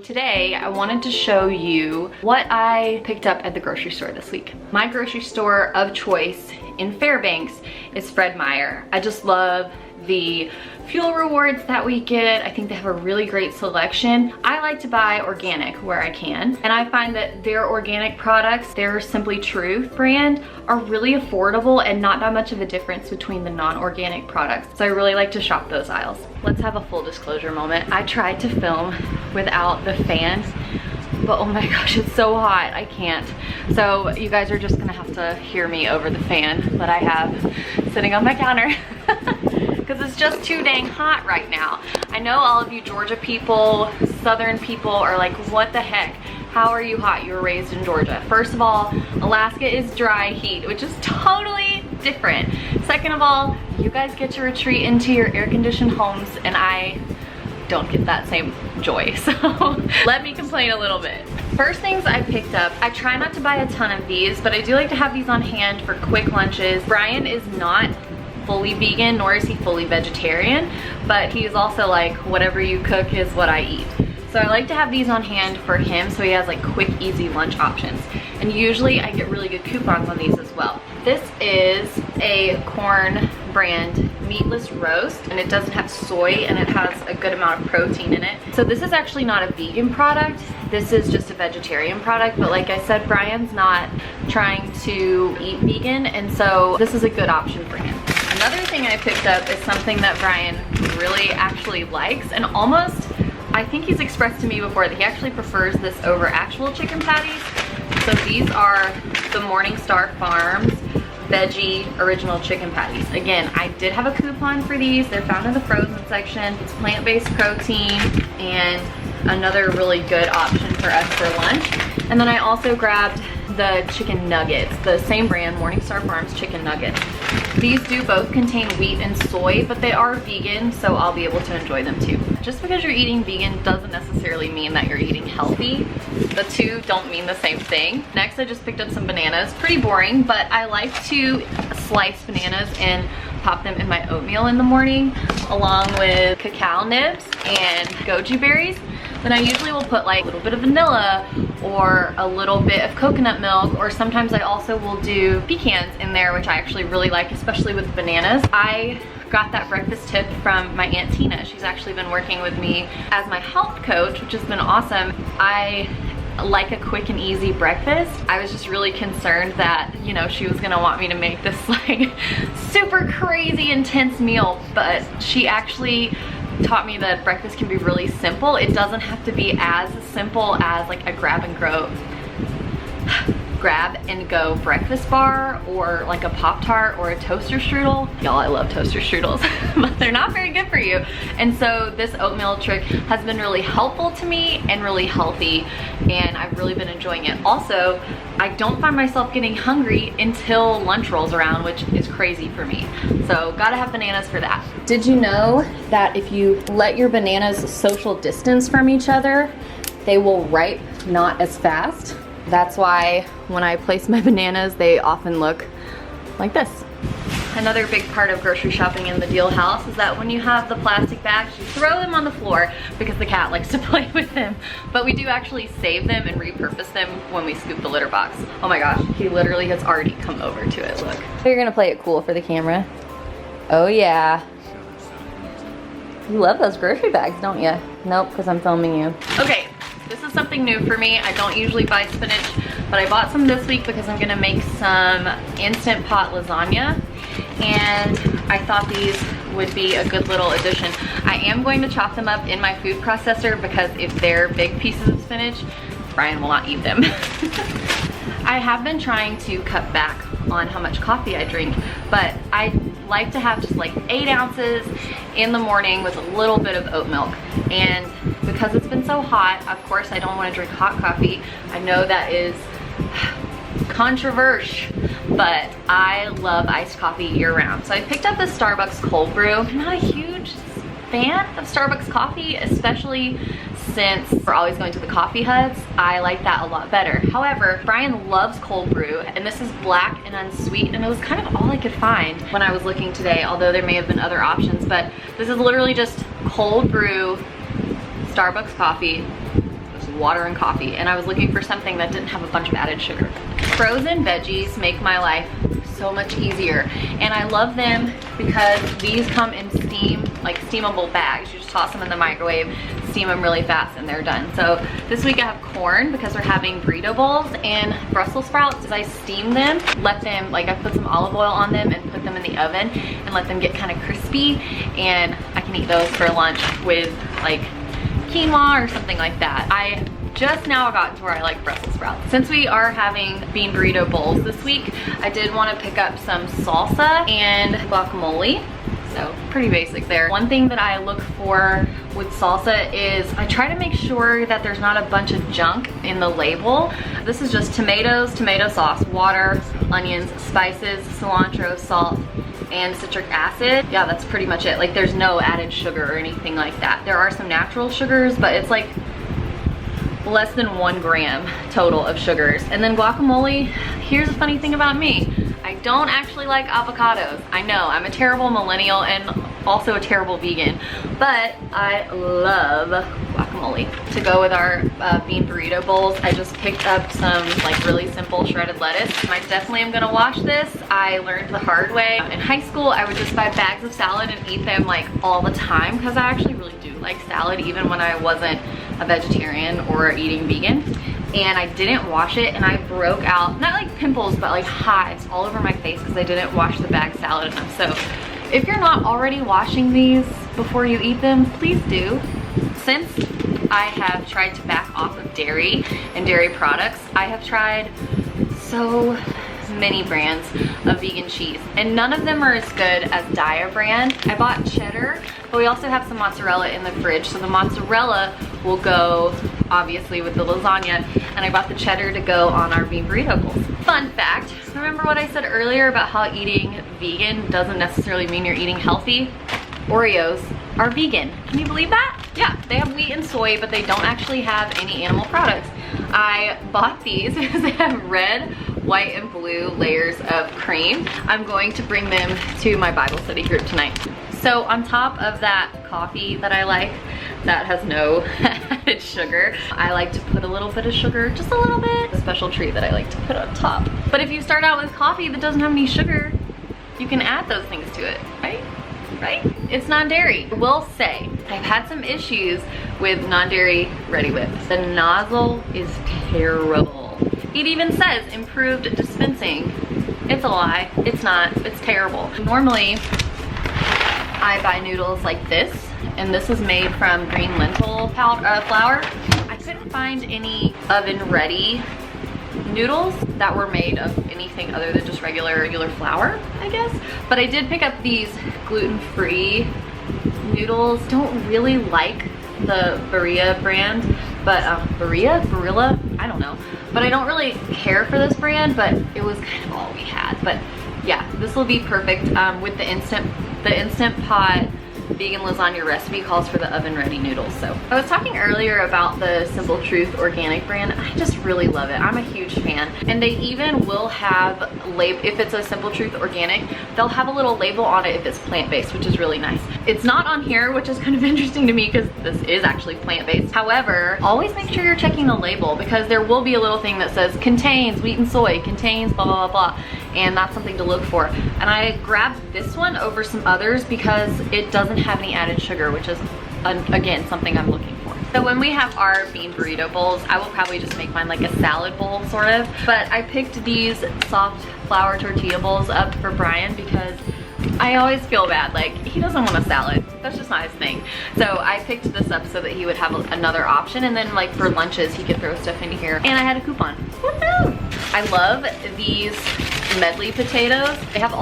Today I wanted to show you what I picked up at the grocery store this week. My grocery store of choice in Fairbanks is Fred Meyer. I just love the fuel rewards that we get. I think they have a really great selection. I like to buy organic where I can, and I find that their organic products, their Simply Truth brand, are really affordable and not that much of a difference between the non-organic products. So I really like to shop those aisles. Let's have a full disclosure moment. I tried to film without the fans, but oh my gosh, it's so hot, I can't. So you guys are just gonna have to hear me over the fan that I have sitting on my counter. Because it's just too dang hot right now. I know all of you Georgia people, Southern people are like, what the heck? How are you hot? You were raised in Georgia. First of all, Alaska is dry heat, which is totally different. Second of all, you guys get to retreat into your air-conditioned homes, and I don't get that same joy. So let me complain a little bit. First things I picked up, I try not to buy a ton of these, but I do like to have these on hand for quick lunches. Brian is not fully vegan, nor is he fully vegetarian, but he's also like, whatever you cook is what I eat. So I like to have these on hand for him so he has like quick, easy lunch options. And usually I get really good coupons on these as well. This is a corn brand meatless roast, and it doesn't have soy, and it has a good amount of protein in it. So this is actually not a vegan product. This is just a vegetarian product, but like I said, Brian's not trying to eat vegan, and so this is a good option for him. Another thing I picked up is something that Brian really actually likes, and almost, I think he's expressed to me before that he actually prefers this over actual chicken patties. So these are the Morningstar Farms veggie original chicken patties. Again, I did have a coupon for these. They're found in the frozen section. It's plant-based protein and another really good option for us for lunch. And then I also grabbed the chicken nuggets, the same brand, Morningstar Farms chicken nuggets. These do both contain wheat and soy, but they are vegan, so I'll be able to enjoy them too. Just because you're eating vegan doesn't necessarily mean that you're eating healthy. The two don't mean the same thing. Next, I just picked up some bananas. Pretty boring, but I like to slice bananas and pop them in my oatmeal in the morning, along with cacao nibs and goji berries. Then I usually will put like a little bit of vanilla or a little bit of coconut milk, or sometimes I also will do pecans in there, which I actually really like, especially with bananas. I got that breakfast tip from my Aunt Tina. She's actually been working with me as my health coach, which has been awesome. I like a quick and easy breakfast. I was just really concerned that, you know, she was gonna want me to make this like super crazy intense meal, but she actually taught me that breakfast can be really simple. It doesn't have to be as simple as like a grab and go breakfast bar, or like a Pop-Tart or a toaster strudel. Y'all, I love toaster strudels, but they're not very good for you. And so this oatmeal trick has been really helpful to me and really healthy, and I've really been enjoying it. Also, I don't find myself getting hungry until lunch rolls around, which is crazy for me. So gotta have bananas for that. Did you know that if you let your bananas social distance from each other, they will ripe not as fast? That's why when I place my bananas, they often look like this. Another big part of grocery shopping in the Deal House is that when you have the plastic bags, you throw them on the floor because the cat likes to play with them. But we do actually save them and repurpose them when we scoop the litter box. Oh my gosh, he literally has already come over to it, look. You're gonna play it cool for the camera. Oh yeah. You love those grocery bags, don't you? Nope, because I'm filming you. Okay. This is something new for me. I don't usually buy spinach, but I bought some this week because I'm gonna make some Instant Pot lasagna, and I thought these would be a good little addition. I am going to chop them up in my food processor because if they're big pieces of spinach, Brian will not eat them. I have been trying to cut back on how much coffee I drink, but I like to have just like 8 ounces in the morning with a little bit of oat milk. And because it's been so hot, of course I don't want to drink hot coffee. I know that is controversial, but I love iced coffee year round. So I picked up this Starbucks cold brew. I'm not a huge fan of Starbucks coffee, especially since we're always going to the coffee huts. I like that a lot better. However, Brian loves cold brew, and this is black and unsweet, and it was kind of all I could find when I was looking today, although there may have been other options, but this is literally just cold brew Starbucks coffee just water and coffee, and I was looking for something that didn't have a bunch of added sugar. Frozen veggies make my life so much easier, and I love them because these come in steamable bags. You just toss them in the microwave, steam them really fast, and they're done. So this week I have corn because we're having burrito bowls, and Brussels sprouts. As I steam them, let them, I put some olive oil on them and put them in the oven and let them get kind of crispy, and I can eat those for lunch with quinoa or something like that. I just now got to where I like Brussels sprouts. Since we are having bean burrito bowls this week, I did want to pick up some salsa and guacamole. So pretty basic there. One thing that I look for with salsa is I try to make sure that there's not a bunch of junk in the label. This is just tomatoes, tomato sauce, water, onions, spices, cilantro, salt, and citric acid. Yeah, that's pretty much it. There's no added sugar or anything like that. There are some natural sugars, but it's less than 1 gram total of sugars. And then guacamole, here's the funny thing about me. I don't actually like avocados. I know, I'm a terrible millennial and also a terrible vegan, but I love guacamole. To go with our bean burrito bowls, I just picked up some really simple shredded lettuce. I definitely am gonna wash this. I learned the hard way. In high school, I would just buy bags of salad and eat them all the time, because I actually really do like salad even when I wasn't a vegetarian or eating vegan. And I didn't wash it, and I broke out, not pimples, but hives all over my face because I didn't wash the bag salad enough. So if you're not already washing these before you eat them, please do. Since I have tried to back off of dairy and dairy products, I have tried so many brands of vegan cheese, and none of them are as good as Daiya brand. I bought cheddar, but we also have some mozzarella in the fridge, so the mozzarella will go obviously with the lasagna, and I bought the cheddar to go on our bean burrito bowls. Fun fact, remember what I said earlier about how eating vegan doesn't necessarily mean you're eating healthy? Oreos are vegan. Can you believe that? Yeah, they have wheat and soy, but they don't actually have any animal products. I bought these because they have red, white, and blue layers of cream. I'm going to bring them to my Bible study group tonight. So on top of that coffee that I like, that has no added sugar, I like to put a little bit of sugar, just a little bit, a special treat that I like to put on top. But if you start out with coffee that doesn't have any sugar, you can add those things to it, right? Right? It's non-dairy. I will say, I've had some issues with non-dairy Ready Whip. The nozzle is terrible. It even says improved dispensing. It's a lie. It's not. It's terrible. Normally, I buy noodles like this, and this is made from green lentil flour. I couldn't find any oven-ready noodles that were made of anything other than just regular flour, I guess. But I did pick up these gluten-free noodles. Don't really like the Barilla brand, but Barilla, I don't know. But I don't really care for this brand, but it was kind of all we had. But yeah, this will be perfect with the Instant Pot vegan lasagna recipe calls for the oven-ready noodles. So I was talking earlier about the Simple Truth organic brand. I just really love it. I'm a huge fan. And they even will have, if it's a Simple Truth organic, they'll have a little label on it if it's plant-based, which is really nice. It's not on here, which is kind of interesting to me because this is actually plant-based. However, always make sure you're checking the label, because there will be a little thing that says contains wheat and soy, contains blah, blah, blah, blah. And that's something to look for. And I grabbed this one over some others because it doesn't have any added sugar, which is, again, something I'm looking for. So when we have our bean burrito bowls, I will probably just make mine like a salad bowl, sort of. But I picked these soft flour tortilla bowls up for Brian because I always feel bad, he doesn't want a salad. That's just not his thing. So I picked this up so that he would have another option, and then for lunches he could throw stuff into here. And I had a coupon. Woohoo! I love these medley potatoes. They have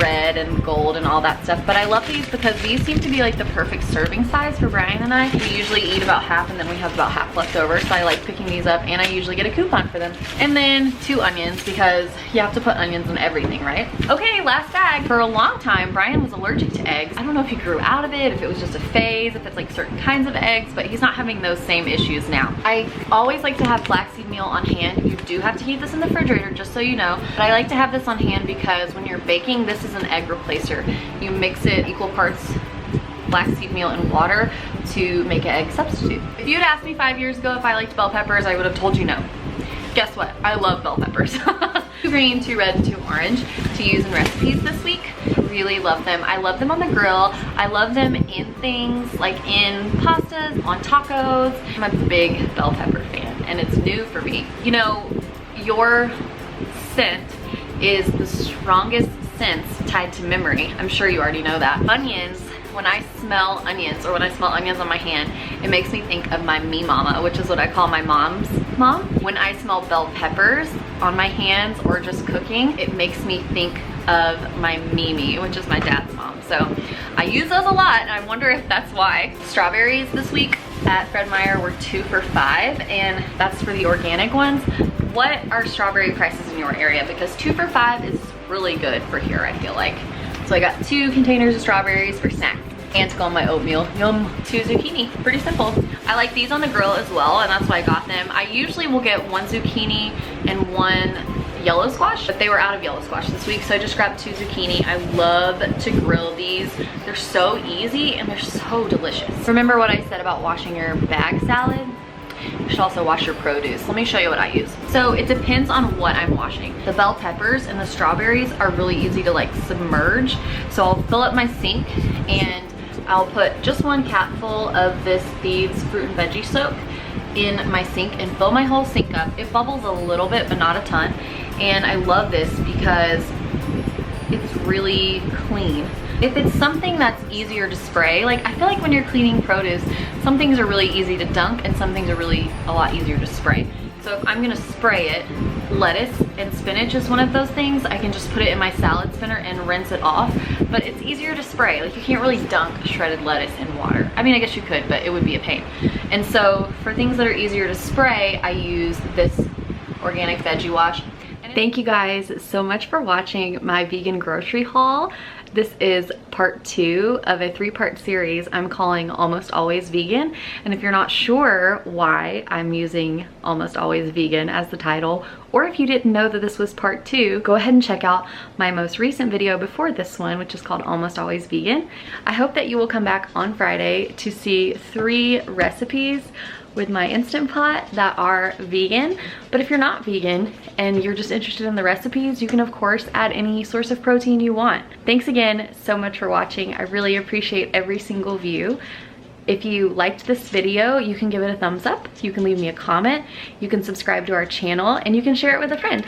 red and gold and all that stuff, but I love these because these seem to be the perfect serving size for Brian and I. We usually eat about half, and then we have about half left over, so I like picking these up, and I usually get a coupon for them. And then 2 onions, because you have to put onions in everything, right? Okay, last bag. For a long time, Brian was allergic to eggs. I don't know if he grew out of it, if it was just a phase, if it's certain kinds of eggs, but he's not having those same issues now. I always like to have flaxseed meal on hand. You do have to keep this in the refrigerator, just so you know, but I like to have this on hand because when you're baking, this is an egg replacer. You mix it equal parts flaxseed meal and water to make an egg substitute. If you had asked me 5 years ago if I liked bell peppers, I would have told you no. Guess what? I love bell peppers. 2 green, 2 red, and 2 orange to use in recipes this week. Really love them. I love them on the grill. I love them in things like in pastas, on tacos. I'm a big bell pepper fan and it's new for me. You know, your scent is the strongest sense tied to memory. I'm sure you already know that. Onions, when I smell onions or when I smell onions on my hand, it makes me think of my me mama, which is what I call my mom's mom. When I smell bell peppers on my hands or just cooking, it makes me think of my Mimi, which is my dad's mom. So I use those a lot and I wonder if that's why. Strawberries this week at Fred Meyer were 2 for $5 and that's for the organic ones. What are strawberry prices in your area? Because 2 for $5 is really good for here, I feel like. So I got 2 containers of strawberries for snacks and to go on my oatmeal. Yum. 2 zucchini, pretty simple. I like these on the grill as well and that's why I got them. I usually will get 1 zucchini and 1 yellow squash, but they were out of yellow squash this week, so I just grabbed 2 zucchini. I love to grill these. They're so easy and they're so delicious. Remember what I said about washing your bag salad? You should also wash your produce. Let me show you what I use. So it depends on what I'm washing. The bell peppers and the strawberries are really easy to like submerge. So I'll fill up my sink and I'll put just 1 capful of this Thieves fruit and veggie soak in my sink and fill my whole sink up. It bubbles a little bit, but not a ton. And I love this because it's really clean. If it's something that's easier to spray, like I feel like when you're cleaning produce, some things are really easy to dunk and some things are really a lot easier to spray. So if I'm gonna spray it, lettuce and spinach is one of those things. I can just put it in my salad spinner and rinse it off, but it's easier to spray. Like you can't really dunk shredded lettuce in water. I mean, I guess you could, but it would be a pain. And so for things that are easier to spray, I use this organic veggie wash. Thank you guys so much for watching my vegan grocery haul. This is part 2 of a 3-part series I'm calling Almost Always Vegan. And if you're not sure why I'm using Almost Always Vegan as the title, or if you didn't know that this was part 2, go ahead and check out my most recent video before this one, which is called Almost Always Vegan. I hope that you will come back on Friday to see 3 recipes with my Instant Pot that are vegan. But if you're not vegan and you're just interested in the recipes, you can of course add any source of protein you want. Thanks again so much for watching. I really appreciate every single view. If you liked this video, you can give it a thumbs up, you can leave me a comment, you can subscribe to our channel, and you can share it with a friend.